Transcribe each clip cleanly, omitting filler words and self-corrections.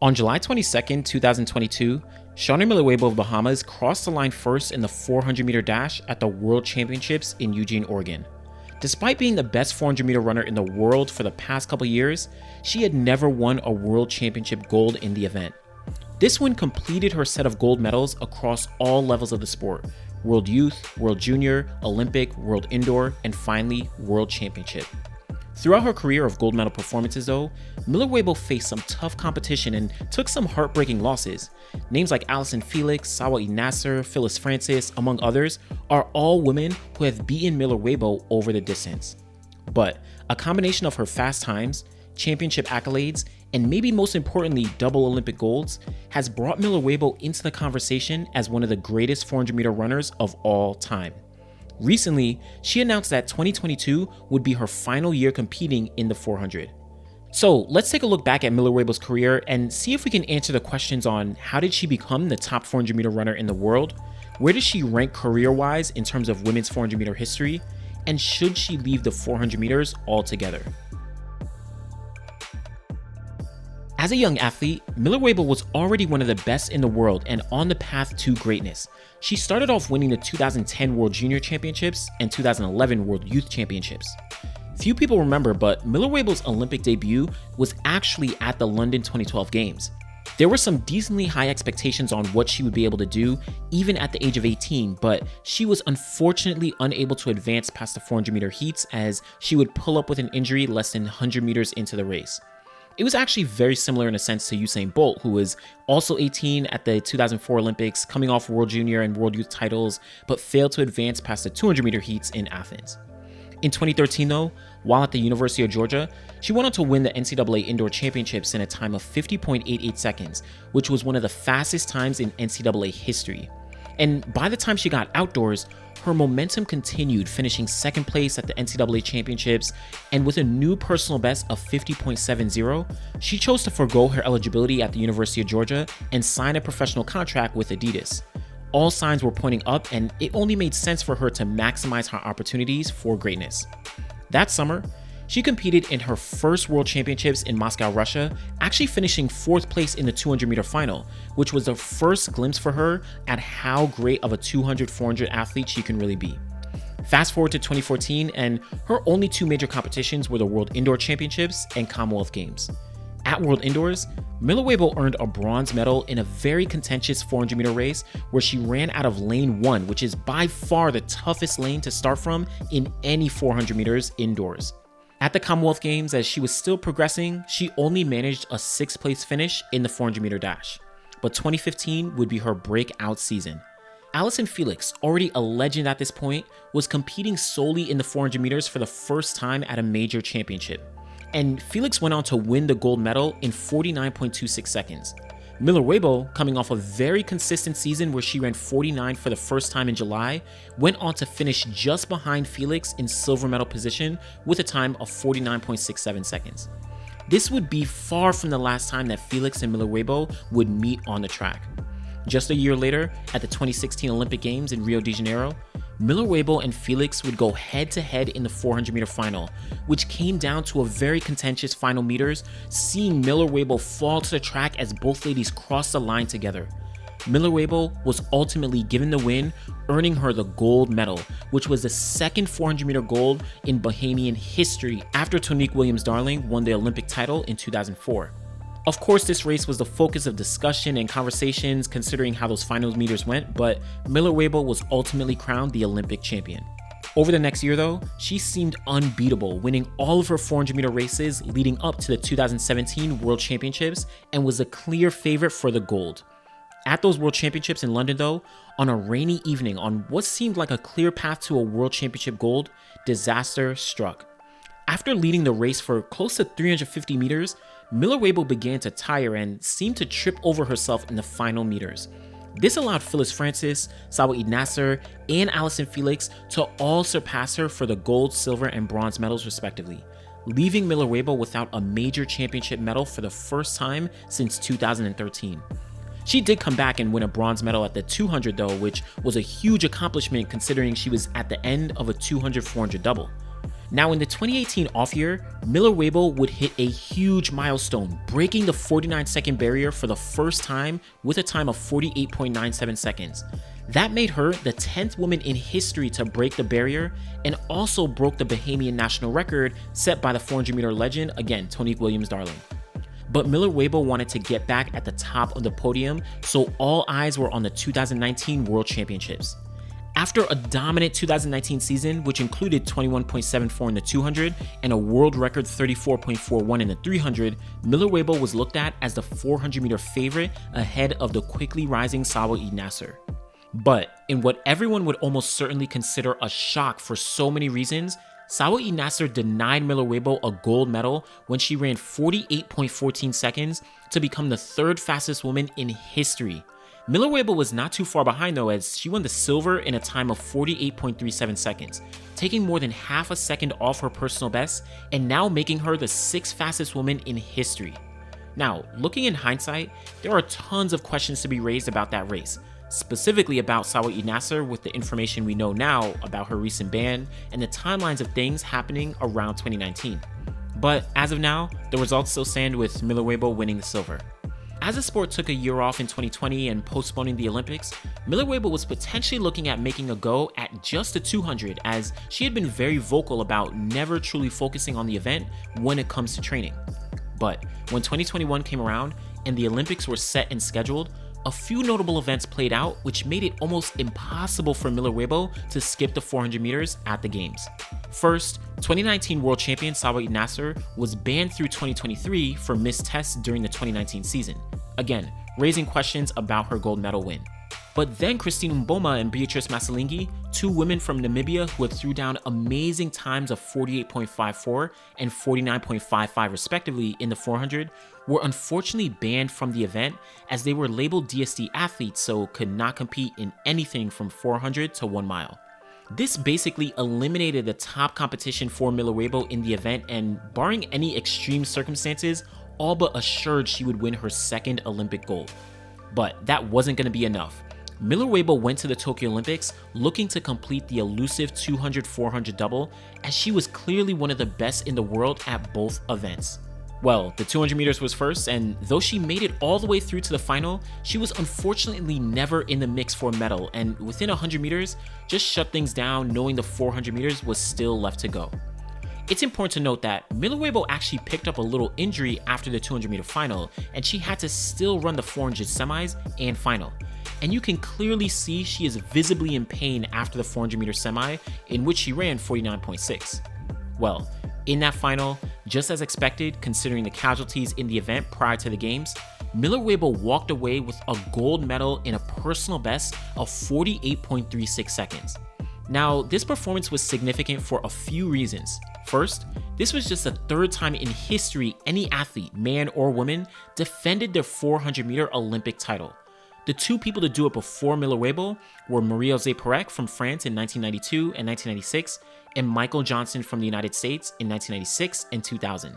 On July 22, 2022, Shaunae Miller-Uibo of Bahamas crossed the line first in the 400-meter dash at the World Championships in Eugene, Oregon. Despite being the best 400-meter runner in the world for the past couple years, she had never won a World Championship gold in the event. This win completed her set of gold medals across all levels of the sport: World Youth, World Junior, Olympic, World Indoor, and finally, World Championship. Throughout her career of gold medal performances though, Miller-Uibo faced some tough competition and took some heartbreaking losses. Names like Allyson Felix, Sawa Nasser, Phyllis Francis, among others, are all women who have beaten Miller-Uibo over the distance. But a combination of her fast times, championship accolades, and maybe most importantly double Olympic golds, has brought Miller-Uibo into the conversation as one of the greatest 400-meter runners of all time. Recently, she announced that 2022 would be her final year competing in the 400. So let's take a look back at Miller-Uibo's career and see if we can answer the questions on how did she become the top 400-meter runner in the world, where does she rank career-wise in terms of women's 400-meter history, and should she leave the 400 meters altogether? As a young athlete, Miller-Uibo was already one of the best in the world and on the path to greatness. She started off winning the 2010 World Junior Championships and 2011 World Youth Championships. Few people remember, but Miller-Uibo's Olympic debut was actually at the London 2012 Games. There were some decently high expectations on what she would be able to do even at the age of 18, but she was unfortunately unable to advance past the 400-meter heats as she would pull up with an injury less than 100 meters into the race. It was actually very similar in a sense to Usain Bolt, who was also 18 at the 2004 Olympics, coming off World Junior and World Youth titles, but failed to advance past the 200-meter heats in Athens. In 2013 though, while at the University of Georgia, she went on to win the NCAA Indoor Championships in a time of 50.88 seconds, which was one of the fastest times in NCAA history. And by the time she got outdoors, her momentum continued, finishing second place at the NCAA Championships, and with a new personal best of 50.70, she chose to forego her eligibility at the University of Georgia and sign a professional contract with Adidas. All signs were pointing up, and it only made sense for her to maximize her opportunities for greatness. That summer, she competed in her first World Championships in Moscow, Russia, actually finishing 4th place in the 200-meter final, which was the first glimpse for her at how great of a 200-400 athlete she can really be. Fast forward to 2014, and her only two major competitions were the World Indoor Championships and Commonwealth Games. At World Indoors, Miller-Uibo earned a bronze medal in a very contentious 400-meter race where she ran out of lane 1, which is by far the toughest lane to start from in any 400 meters indoors. At the Commonwealth Games, as she was still progressing, she only managed a 6th place finish in the 400-meter dash. But 2015 would be her breakout season. Allyson Felix, already a legend at this point, was competing solely in the 400 meters for the first time at a major championship. And Felix went on to win the gold medal in 49.26 seconds. Miller-Uibo, coming off a very consistent season where she ran 49 for the first time in July, went on to finish just behind Felix in silver medal position with a time of 49.67 seconds. This would be far from the last time that Felix and Miller-Uibo would meet on the track. Just a year later, at the 2016 Olympic Games in Rio de Janeiro, Miller-Uibo and Felix would go head-to-head in the 400-meter final, which came down to a very contentious final meters, seeing Miller-Uibo fall to the track as both ladies crossed the line together. Miller-Uibo was ultimately given the win, earning her the gold medal, which was the second 400-meter gold in Bahamian history after Tonique Williams-Darling won the Olympic title in 2004. Of course, this race was the focus of discussion and conversations considering how those final meters went, but Miller-Uibo was ultimately crowned the Olympic champion. Over the next year though, she seemed unbeatable, winning all of her 400-meter races leading up to the 2017 World Championships and was a clear favorite for the gold. At those World Championships in London though, on a rainy evening on what seemed like a clear path to a World Championship gold, disaster struck. After leading the race for close to 350 meters, Miller-Uibo began to tire and seemed to trip over herself in the final meters. This allowed Phyllis Francis, Sawa Nasser, and Allyson Felix to all surpass her for the gold, silver, and bronze medals respectively, leaving Miller-Uibo without a major championship medal for the first time since 2013. She did come back and win a bronze medal at the 200 though, which was a huge accomplishment considering she was at the end of a 200-400 double. Now, in the 2018 off year, Miller-Uibo would hit a huge milestone, breaking the 49-second barrier for the first time with a time of 48.97 seconds. That made her the 10th woman in history to break the barrier and also broke the Bahamian national record set by the 400-meter legend, again, Tonique Williams-Darling. But Miller-Uibo wanted to get back at the top of the podium, so all eyes were on the 2019 World Championships. After a dominant 2019 season, which included 21.74 in the 200 and a world record 34.41 in the 300, Miller-Uibo was looked at as the 400-meter favorite ahead of the quickly rising Sawa Eid Nasser. But in what everyone would almost certainly consider a shock for so many reasons, Sawa Eid Nasser denied Miller-Uibo a gold medal when she ran 48.14 seconds to become the third fastest woman in history. Miller-Uibo was not too far behind though, as she won the silver in a time of 48.37 seconds, taking more than half a second off her personal best and now making her the 6th fastest woman in history. Now, looking in hindsight, there are tons of questions to be raised about that race, specifically about Sawa Eid Nasser with the information we know now about her recent ban and the timelines of things happening around 2019. But as of now, the results still stand with Miller-Uibo winning the silver. As the sport took a year off in 2020 and postponing the Olympics, Miller-Uibo was potentially looking at making a go at just the 200, as she had been very vocal about never truly focusing on the event when it comes to training. But when 2021 came around and the Olympics were set and scheduled, a few notable events played out which made it almost impossible for Miller-Uibo to skip the 400 meters at the games. First, 2019 world champion Sawa Eid Nasser was banned through 2023 for missed tests during the 2019 season, again, raising questions about her gold medal win. But then Christine Mboma and Beatrice Masalingi, two women from Namibia who had threw down amazing times of 48.54 and 49.55 respectively in the 400, were unfortunately banned from the event as they were labeled DSD athletes, so could not compete in anything from 400 to 1 mile. This basically eliminated the top competition for Miller-Uibo in the event and, barring any extreme circumstances, all but assured she would win her second Olympic gold. But that wasn't going to be enough. Miller-Uibo went to the Tokyo Olympics looking to complete the elusive 200-400 double, as she was clearly one of the best in the world at both events. Well, the 200 meters was first, and though she made it all the way through to the final, she was unfortunately never in the mix for a medal, and within 100 meters, just shut things down knowing the 400 meters was still left to go. It's important to note that Miller-Uibo actually picked up a little injury after the 200 meter final, and she had to still run the 400 semis and final. And you can clearly see she is visibly in pain after the 400 meter semi, in which she ran 49.6. Well, in that final, just as expected considering the casualties in the event prior to the games, Miller-Uibo walked away with a gold medal in a personal best of 48.36 seconds. Now, this performance was significant for a few reasons. First, this was just the third time in history any athlete, man or woman, defended their 400 meter Olympic title. The two people to do it before Miller-Uibo were Marie-José Pérec from France in 1992 and 1996, and Michael Johnson from the United States in 1996 and 2000.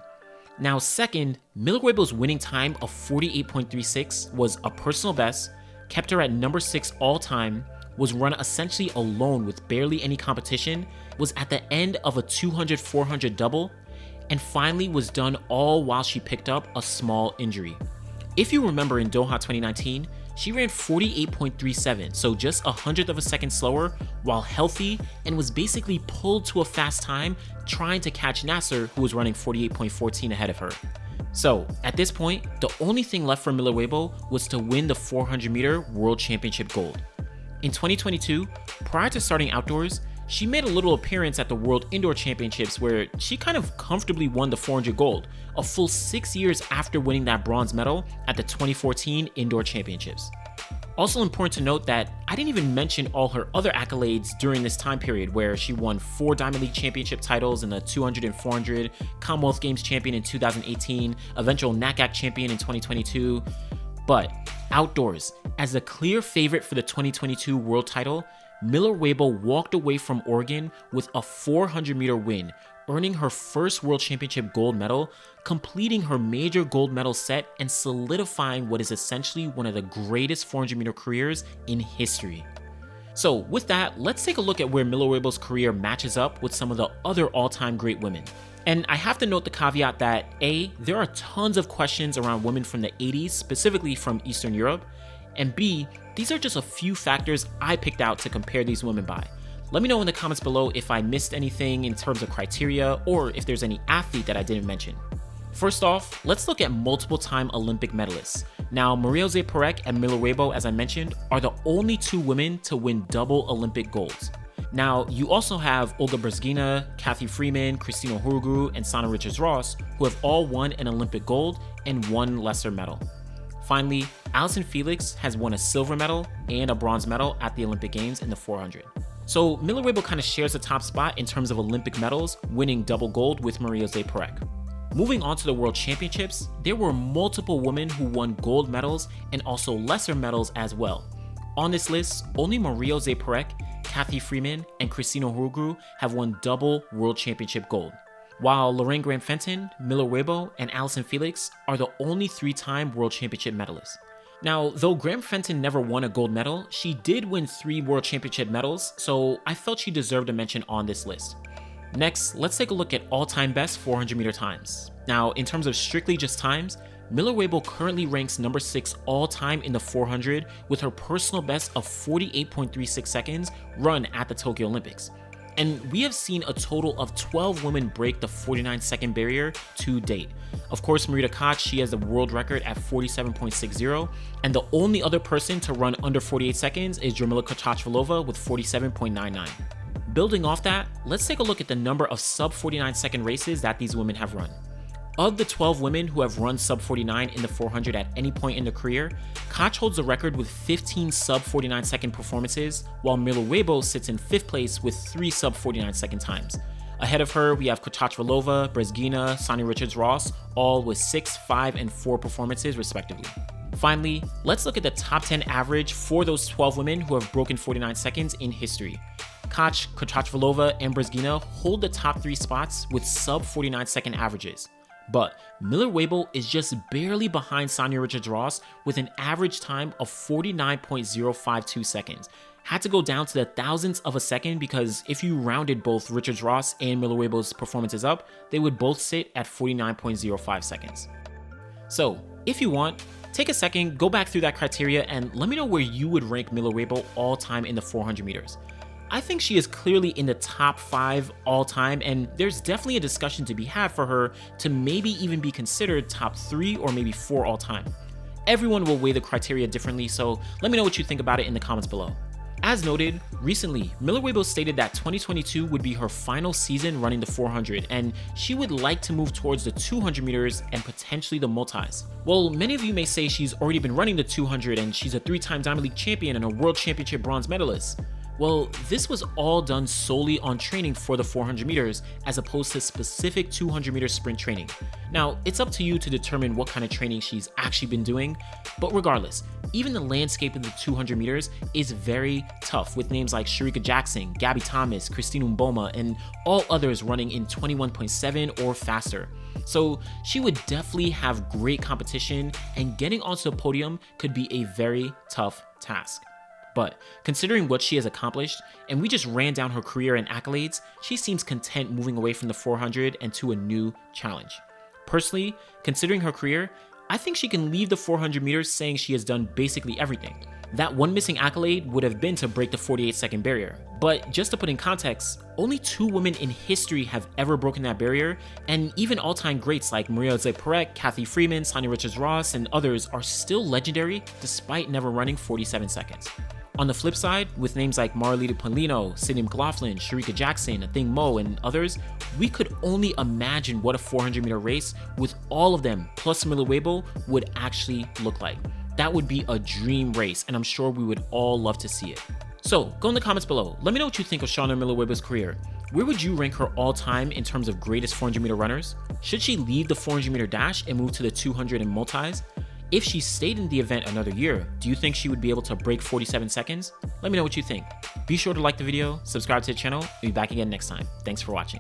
Now, second, Miller-Uibo's winning time of 48.36 was a personal best, kept her at number 6 all time, was run essentially alone with barely any competition, was at the end of a 200-400 double, and finally was done all while she picked up a small injury. If you remember in Doha 2019, she ran 48.37, so just 100th of a second slower while healthy, and was basically pulled to a fast time trying to catch Nasser, who was running 48.14 ahead of her. So at this point, the only thing left for Miller-Uibo was to win the 400 meter World Championship gold. In 2022, prior to starting outdoors, she made a little appearance at the World Indoor Championships where she kind of comfortably won the 400 gold, a full 6 years after winning that bronze medal at the 2014 Indoor Championships. Also important to note that I didn't even mention all her other accolades during this time period, where she won 4 Diamond League Championship titles in the 200 and 400, Commonwealth Games champion in 2018, eventual NACAC champion in 2022. But outdoors, as the clear favorite for the 2022 world title, Miller-Uibo walked away from Oregon with a 400 meter win, earning her first World Championship gold medal, completing her major gold medal set, and solidifying what is essentially one of the greatest 400 meter careers in history. So with that, let's take a look at where Miller-Uibo's career matches up with some of the other all-time great women. And I have to note the caveat that A, there are tons of questions around women from the 80s, specifically from Eastern Europe, and B, these are just a few factors I picked out to compare these women by. Let me know in the comments below if I missed anything in terms of criteria or if there's any athlete that I didn't mention. First off, let's look at multiple-time Olympic medalists. Now, Marie-José Pérec and Miller-Uibo, as I mentioned, are the only two women to win double Olympic golds. Now, you also have Olga Brezgina, Cathy Freeman, Christina Huruguru, and Sanya Richards Ross, who have all won an Olympic gold and one lesser medal. Finally, Allyson Felix has won a silver medal and a bronze medal at the Olympic Games in the 400. So Miller-Uibo kind of shares the top spot in terms of Olympic medals, winning double gold with Marie-José Pérec. Moving on to the World Championships, there were multiple women who won gold medals and also lesser medals as well. On this list, only Marie-José Pérec, Cathy Freeman, and Christina Huruguru have won double World Championship gold, while Lorraine Graham-Fenton, Miller-Uibo, and Allyson Felix are the only three-time World Championship medalists. Now, though Graham-Fenton never won a gold medal, she did win 3 World Championship medals, so I felt she deserved a mention on this list. Next, let's take a look at all-time best 400 meter times. Now, in terms of strictly just times, Miller-Uibo currently ranks number 6 all-time in the 400 with her personal best of 48.36 seconds run at the Tokyo Olympics. And we have seen a total of 12 women break the 49-second barrier to date. Of course, Marita Koch, she has the world record at 47.60, and the only other person to run under 48 seconds is Jarmila Kratochvilova with 47.99. Building off that, let's take a look at the number of sub-49 second races that these women have run. Of the 12 women who have run sub-49 in the 400 at any point in their career, Koch holds the record with 15 sub-49 second performances, while Miller-Uibo sits in 5th place with 3 sub-49 second times. Ahead of her, we have Kratochvilova, Brezgina, Sanya Richards Ross, all with 6, 5, and 4 performances respectively. Finally, let's look at the top 10 average for those 12 women who have broken 49 seconds in history. Koch, Kratochvilova, and Brezgina hold the top 3 spots with sub-49 second averages. But Miller-Uibo is just barely behind Sanya Richards Ross with an average time of 49.052 seconds. Had to go down to the thousandths of a second because if you rounded both Richards Ross and Miller-Uibo's performances up, they would both sit at 49.05 seconds. So, if you want, take a second, go back through that criteria, and let me know where you would rank Miller-Uibo all time in the 400 meters. I think she is clearly in the top 5 all time, and there's definitely a discussion to be had for her to maybe even be considered top 3 or maybe 4 all time. Everyone will weigh the criteria differently, so let me know what you think about it in the comments below. As noted, recently, Miller-Uibo stated that 2022 would be her final season running the 400, and she would like to move towards the 200 meters and potentially the multis. Well, many of you may say she's already been running the 200 and she's a 3-time Diamond League champion and a World Championship bronze medalist. Well, this was all done solely on training for the 400 meters as opposed to specific 200 meter sprint training. Now, it's up to you to determine what kind of training she's actually been doing, but regardless, even the landscape of the 200 meters is very tough with names like Shericka Jackson, Gabby Thomas, Christine Mboma, and all others running in 21.7 or faster. So she would definitely have great competition, and getting onto the podium could be a very tough task. But considering what she has accomplished, and we just ran down her career and accolades, she seems content moving away from the 400 and to a new challenge. Personally, considering her career, I think she can leave the 400 meters saying she has done basically everything. That one missing accolade would have been to break the 48-second barrier. But just to put in context, only 2 women in history have ever broken that barrier, and even all-time greats like Marie-José Pérec, Cathy Freeman, Sanya Richards Ross, and others are still legendary despite never running 47 seconds. On the flip side, with names like Marlita Polino, Sydney McLaughlin, Shericka Jackson, Athing Mo, and others, we could only imagine what a 400-meter race with all of them plus Miller-Uibo would actually look like. That would be a dream race, and I'm sure we would all love to see it. So, go in the comments below. Let me know what you think of Shaunae Miller-Uibo's career. Where would you rank her all time in terms of greatest 400-meter runners? Should she leave the 400-meter dash and move to the 200 and multis? If she stayed in the event another year, do you think she would be able to break 47 seconds? Let me know what you think. Be sure to like the video, subscribe to the channel, and be back again next time. Thanks for watching.